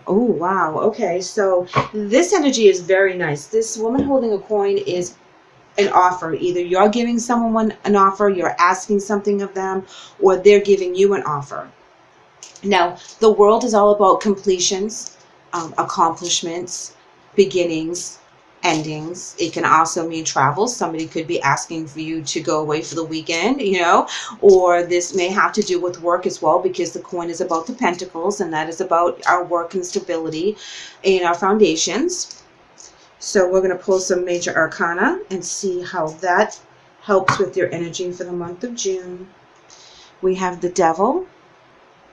Oh, wow. Okay, so this energy is very nice. This woman holding a coin is an offer. Either you're giving someone an offer, you're asking something of them, or they're giving you an offer. Now, the world is all about completions, accomplishments, beginnings, endings. It can also mean travel. Somebody could be asking for you to go away for the weekend, or this may have to do with work as well, because the coin is about the pentacles, and that is about our work and stability and our foundations. So we're going to pull some major arcana and see how that helps with your energy for the month of June. We have the Devil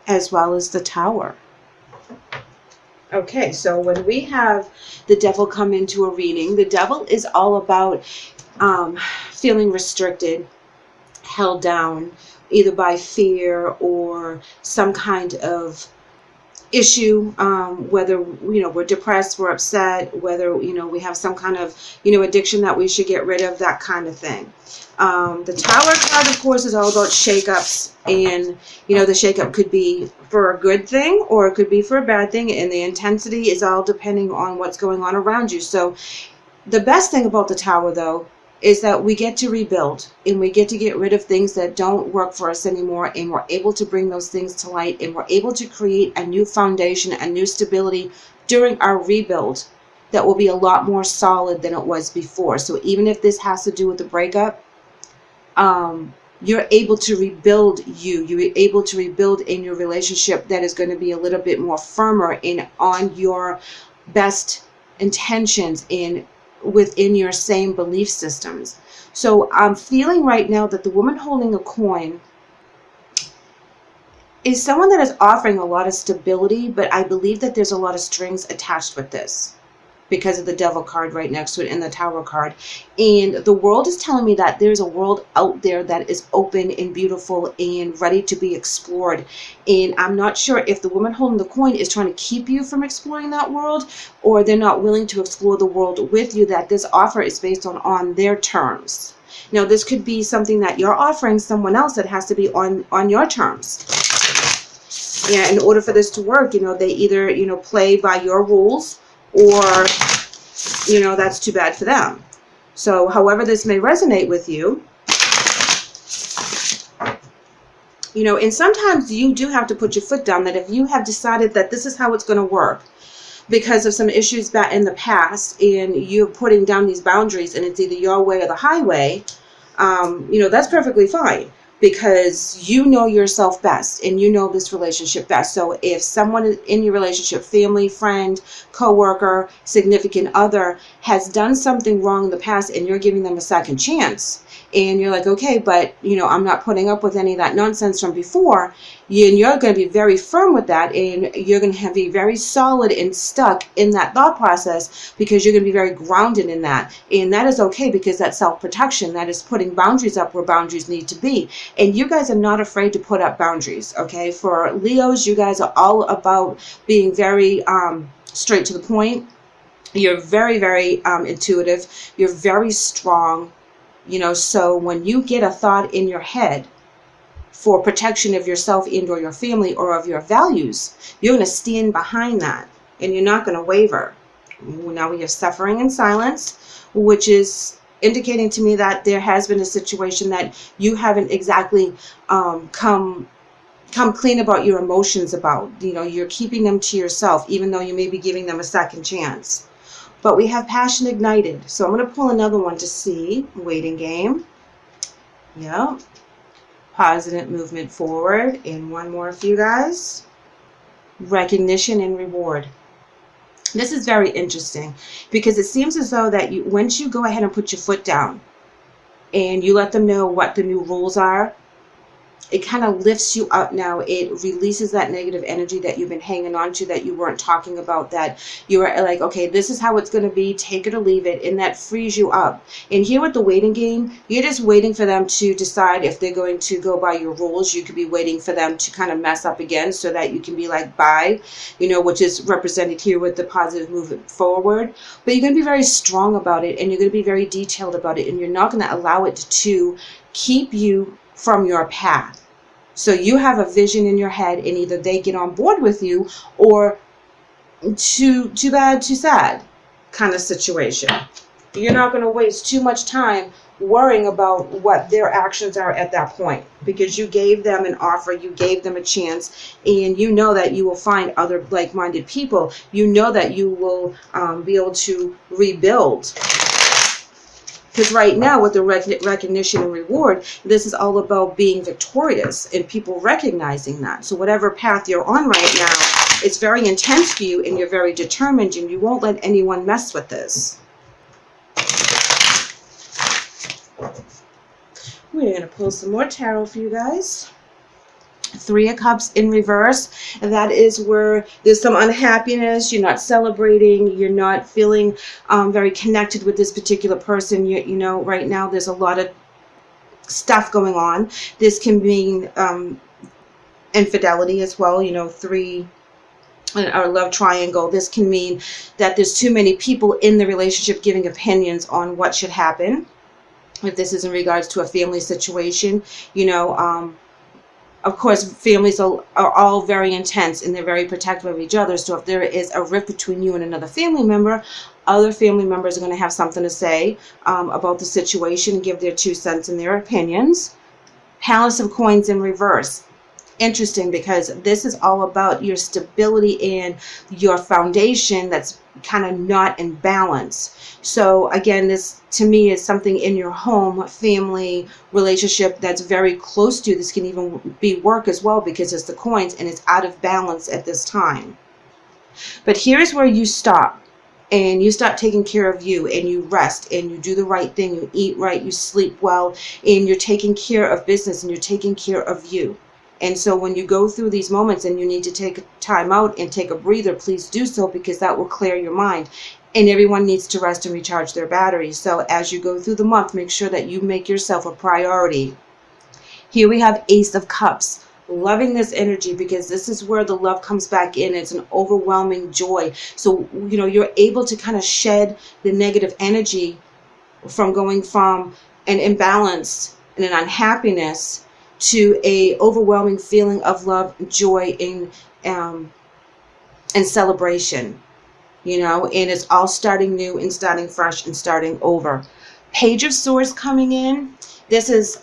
as well as the Tower. Okay, so when we have the Devil come into a reading, the Devil is all about feeling restricted, held down, either by fear or some kind of issue, whether we're depressed, we're upset, whether we have some kind of addiction that we should get rid of, that kind of thing. The Tower card, of course, is all about shakeups, and the shakeup could be for a good thing or it could be for a bad thing, and the intensity is all depending on what's going on around you. So the best thing about the Tower, though, is that we get to rebuild, and we get to get rid of things that don't work for us anymore, and we're able to bring those things to light, and we're able to create a new foundation, a new stability during our rebuild that will be a lot more solid than it was before. So even if this has to do with the breakup, you're able to rebuild you're able to rebuild in your relationship that is going to be a little bit more firmer in on your best intentions in within your same belief systems. So I'm feeling right now that the woman holding a coin is someone that is offering a lot of stability, but I believe that there's a lot of strings attached with this because of the Devil card right next to it and the Tower card. And the world is telling me that there's a world out there that is open and beautiful and ready to be explored. And I'm not sure if the woman holding the coin is trying to keep you from exploring that world, or they're not willing to explore the world with you, that this offer is based on their terms. Now, this could be something that you're offering someone else that has to be on your terms. Yeah, in order for this to work, they either, play by your rules, or, that's too bad for them. So however this may resonate with you, and sometimes you do have to put your foot down, that if you have decided that this is how it's going to work because of some issues back in the past, and you're putting down these boundaries, and it's either your way or the highway, that's perfectly fine, because you know yourself best and you know this relationship best. So if someone in your relationship, family, friend, coworker, significant other, has done something wrong in the past and you're giving them a second chance, and you're like, okay, but I'm not putting up with any of that nonsense from before, and you're going to be very firm with that, and you're going to be very solid and stuck in that thought process, because you're going to be very grounded in that. And that is okay, because that's self-protection. That is putting boundaries up where boundaries need to be. And you guys are not afraid to put up boundaries, okay? For Leos, you guys are all about being very straight to the point. You're very, very intuitive. You're very strong. So when you get a thought in your head for protection of yourself and or your family or of your values, you're going to stand behind that, and you're not going to waver. Now we have suffering and silence, which is indicating to me that there has been a situation that you haven't exactly come clean about your emotions about. You're keeping them to yourself, even though you may be giving them a second chance. But we have passion ignited. So I'm going to pull another one to see. Waiting game. Yep. Positive movement forward. And one more for you guys. Recognition and reward. This is very interesting, because it seems as though that once you go ahead and put your foot down and you let them know what the new rules are, it kind of lifts you up now. It releases that negative energy that you've been hanging on to, that you weren't talking about, that you were like, okay, this is how it's going to be, take it or leave it, and that frees you up. And here with the waiting game, you're just waiting for them to decide if they're going to go by your rules. You could be waiting for them to kind of mess up again, so that you can be like, bye, which is represented here with the positive movement forward. But you're going to be very strong about it, and you're going to be very detailed about it, and you're not going to allow it to keep you from your path. So you have a vision in your head, and either they get on board with you, or too bad, too sad kind of situation. You're not going to waste too much time worrying about what their actions are at that point, because you gave them an offer, you gave them a chance, and you know that you will find other like-minded people. You know that you will be able to rebuild. Because right now, with the recognition and reward, this is all about being victorious and people recognizing that. So whatever path you're on right now, it's very intense for you, and you're very determined, and you won't let anyone mess with this. We're going to pull some more tarot for you guys. Three of Cups in reverse. And that is where there's some unhappiness. You're not celebrating. You're not feeling very connected with this particular person. You know, right now there's a lot of stuff going on. This can mean infidelity as well. You know, three, or love triangle. This can mean that there's too many people in the relationship giving opinions on what should happen. If this is in regards to a family situation, you know, of course, families are all very intense and they're very protective of each other. So if there is a rift between you and another family member, other family members are going to have something to say about the situation, give their 2 cents and their opinions. Palace of Coins in reverse. Interesting, because this is all about your stability and your foundation that's kind of not in balance. So again, this to me is something in your home, family, relationship that's very close to you. This can even be work as well, because it's the coins and it's out of balance at this time. But here's where you stop. And you start taking care of you, and you rest, and you do the right thing, you eat right, you sleep well, and you're taking care of business, and you're taking care of you. And so when you go through these moments and you need to take time out and take a breather, please do so, because that will clear your mind. And everyone needs to rest and recharge their batteries. So as you go through the month, make sure that you make yourself a priority. Here we have Ace of Cups. Loving this energy, because this is where the love comes back in. It's an overwhelming joy. So, you know, you're able to kind of shed the negative energy from going from an imbalance and an unhappiness to a overwhelming feeling of love, joy, and celebration, you know, and it's all starting new and starting fresh and starting over. Page of Swords coming in. This is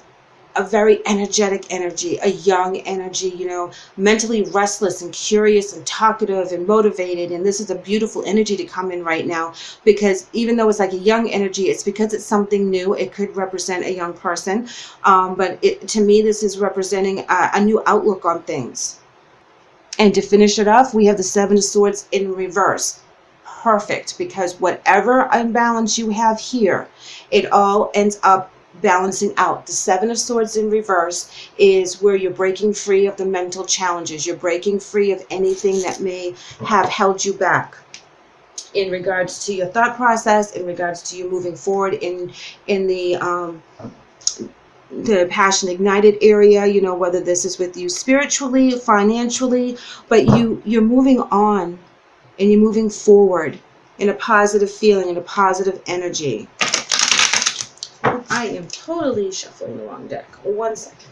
a very energetic energy, a young energy, you know, mentally restless and curious and talkative and motivated. And this is a beautiful energy to come in right now, because even though it's like a young energy, it's because it's something new. It could represent a young person. But to me, this is representing a new outlook on things. And to finish it off, we have the Seven of Swords in reverse. Perfect, because whatever imbalance you have here, it all ends up balancing out. The Seven of Swords in reverse is where you're breaking free of the mental challenges. You're breaking free of anything that may have held you back in regards to your thought process, in regards to you moving forward in the passion ignited area, you know, whether this is with you spiritually, financially, but you're moving on and you're moving forward in a positive feeling, in a positive energy. I am totally shuffling the wrong deck. 1 second.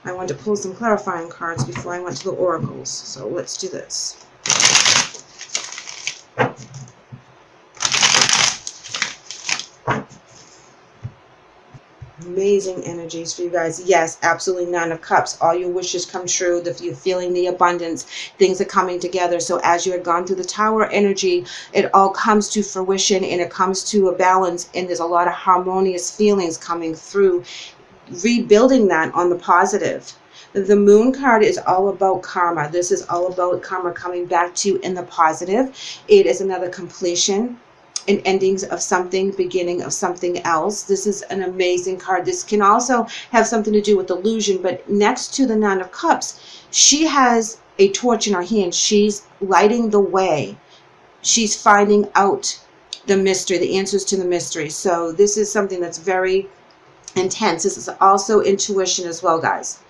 I wanted to pull some clarifying cards before I went to the oracles. So let's do this. Amazing energies for you guys. Yes, absolutely. Nine of Cups. All your wishes come true. You're feeling the abundance. Things are coming together. So as you had gone through the Tower energy, it all comes to fruition and it comes to a balance. And there's a lot of harmonious feelings coming through, rebuilding that on the positive. The Moon card is all about karma. This is all about karma coming back to you in the positive. It is another completion. And endings of something, beginning of something else. This is an amazing card. This can also have something to do with illusion, but next to the Nine of Cups, she has a torch in her hand. She's lighting the way. She's finding out the mystery, the answers to the mystery. So this is something that's very intense. This is also intuition as well, guys.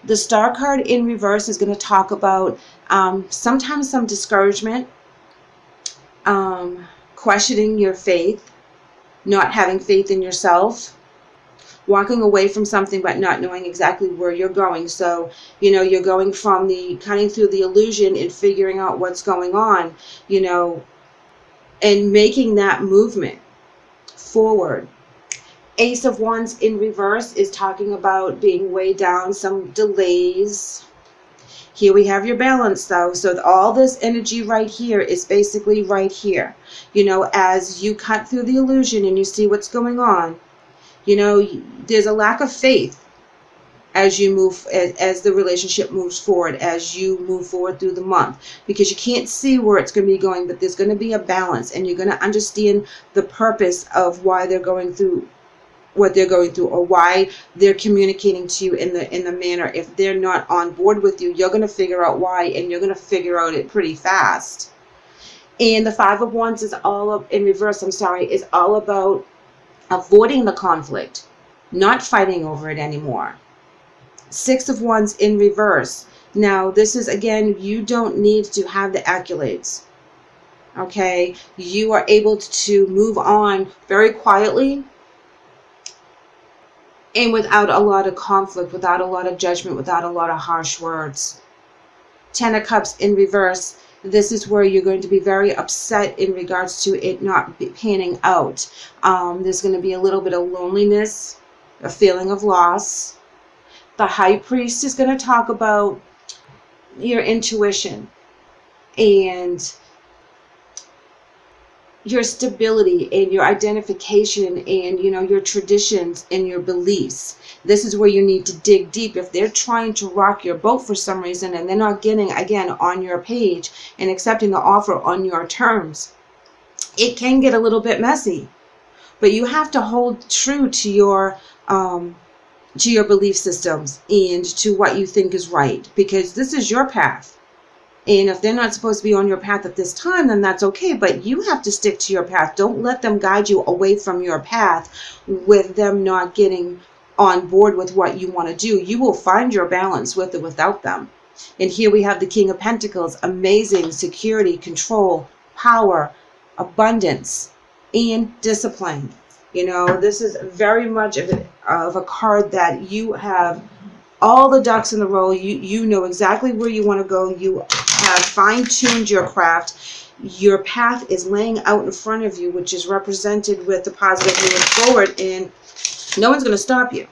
The Star card in reverse is going to talk about sometimes some discouragement, questioning your faith, not having faith in yourself, walking away from something but not knowing exactly where you're going. So, you know, you're going from the cutting through the illusion and figuring out what's going on, you know, and making that movement forward. Ace of Wands in reverse is talking about being way down, some delays. Here we have your balance though. So all this energy right here is basically right here. You know, as you cut through the illusion and you see what's going on, you know, there's a lack of faith as you move, as the relationship moves forward, as you move forward through the month, because you can't see where it's going to be going, but there's going to be a balance, and you're going to understand the purpose of why they're going through what they're going through, or why they're communicating to you in the manner. If they're not on board with you, you're going to figure out why, and you're going to figure out it pretty fast. And the Five of Wands is in reverse, is all about avoiding the conflict, not fighting over it anymore. Six of Wands in reverse. Now, this is, again, you don't need to have the accolades. Okay? You are able to move on very quietly and without a lot of conflict, without a lot of judgment, without a lot of harsh words. Ten of Cups in reverse. This is where you're going to be very upset in regards to it not panning out. There's going to be a little bit of loneliness, a feeling of loss. The High Priest is going to talk about your intuition and your stability and your identification and, you know, your traditions and your beliefs. This is where you need to dig deep. If they're trying to rock your boat for some reason and they're not getting, again, on your page and accepting the offer on your terms, it can get a little bit messy. But you have to hold true to your belief systems and to what you think is right, because this is your path. And if they're not supposed to be on your path at this time, then that's okay. But you have to stick to your path. Don't let them guide you away from your path with them not getting on board with what you want to do. You will find your balance with or without them. And here we have the King of Pentacles. Amazing security, control, power, abundance, and discipline. You know, this is very much of a card that you have all the ducks in a row. You know exactly where you want to go. You have fine-tuned your craft. Your path is laying out in front of you, which is represented with the positive moving forward, and no one's going to stop you.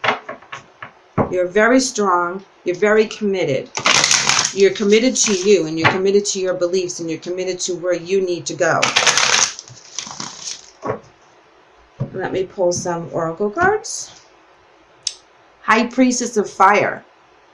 You're very strong. You're very committed. You're committed to you, and you're committed to your beliefs, and you're committed to where you need to go. Let me pull some oracle cards. High Priestess of Fire.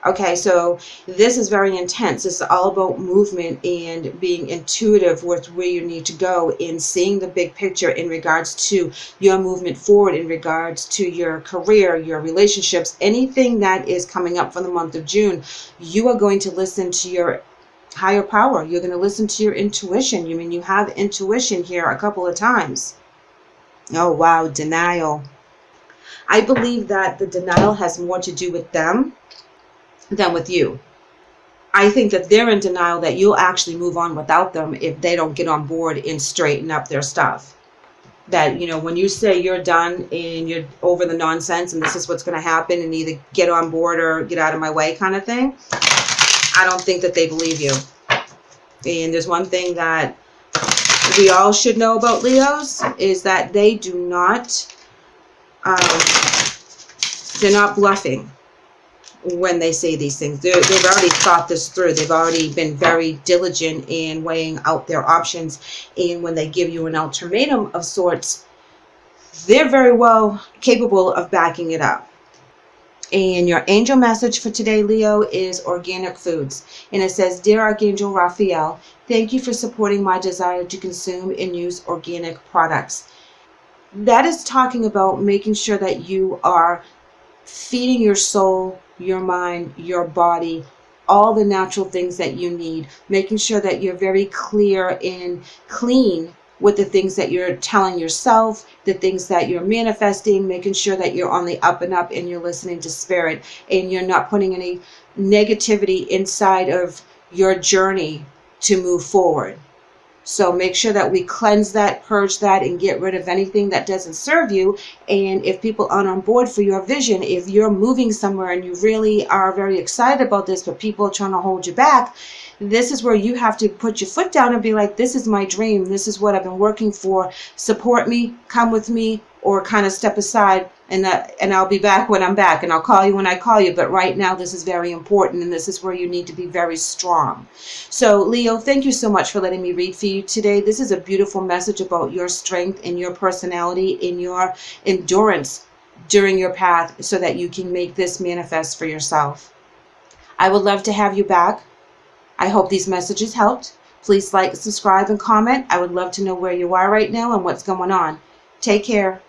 Okay, so this is very intense. It's all about movement and being intuitive with where you need to go and seeing the big picture in regards to your movement forward, in regards to your career, your relationships, anything that is coming up for the month of June. You are going to listen to your higher power. You're going to listen to your intuition. You mean you have intuition here a couple of times. Oh, wow, denial. I believe that the denial has more to do with them than with you. I think that they're in denial that you'll actually move on without them if they don't get on board and straighten up their stuff. That, you know, when you say you're done and you're over the nonsense and this is what's going to happen and either get on board or get out of my way kind of thing, I don't think that they believe you. And there's one thing that we all should know about Leos is that they do not, they're not bluffing when they say these things. They've already thought this through. They've already been very diligent in weighing out their options. And when they give you an ultimatum of sorts, they're very well capable of backing it up. And your angel message for today, Leo, is organic foods. And it says, Dear Archangel Raphael, thank you for supporting my desire to consume and use organic products. That is talking about making sure that you are feeding your soul, your mind, your body, all the natural things that you need. Making sure that you're very clear and clean with the things that you're telling yourself, the things that you're manifesting, making sure that you're on the up and up and you're listening to spirit and you're not putting any negativity inside of your journey to move forward. So make sure that we cleanse that, purge that, and get rid of anything that doesn't serve you. And if people aren't on board for your vision, if you're moving somewhere and you really are very excited about this, but people are trying to hold you back, this is where you have to put your foot down and be like, this is my dream. This is what I've been working for. Support me, come with me, or kind of step aside, and I'll be back when I'm back, and I'll call you when I call you. But right now, this is very important, and this is where you need to be very strong. So, Leo, thank you so much for letting me read for you today. This is a beautiful message about your strength and your personality and your endurance during your path so that you can make this manifest for yourself. I would love to have you back. I hope these messages helped. Please like, subscribe, and comment. I would love to know where you are right now and what's going on. Take care.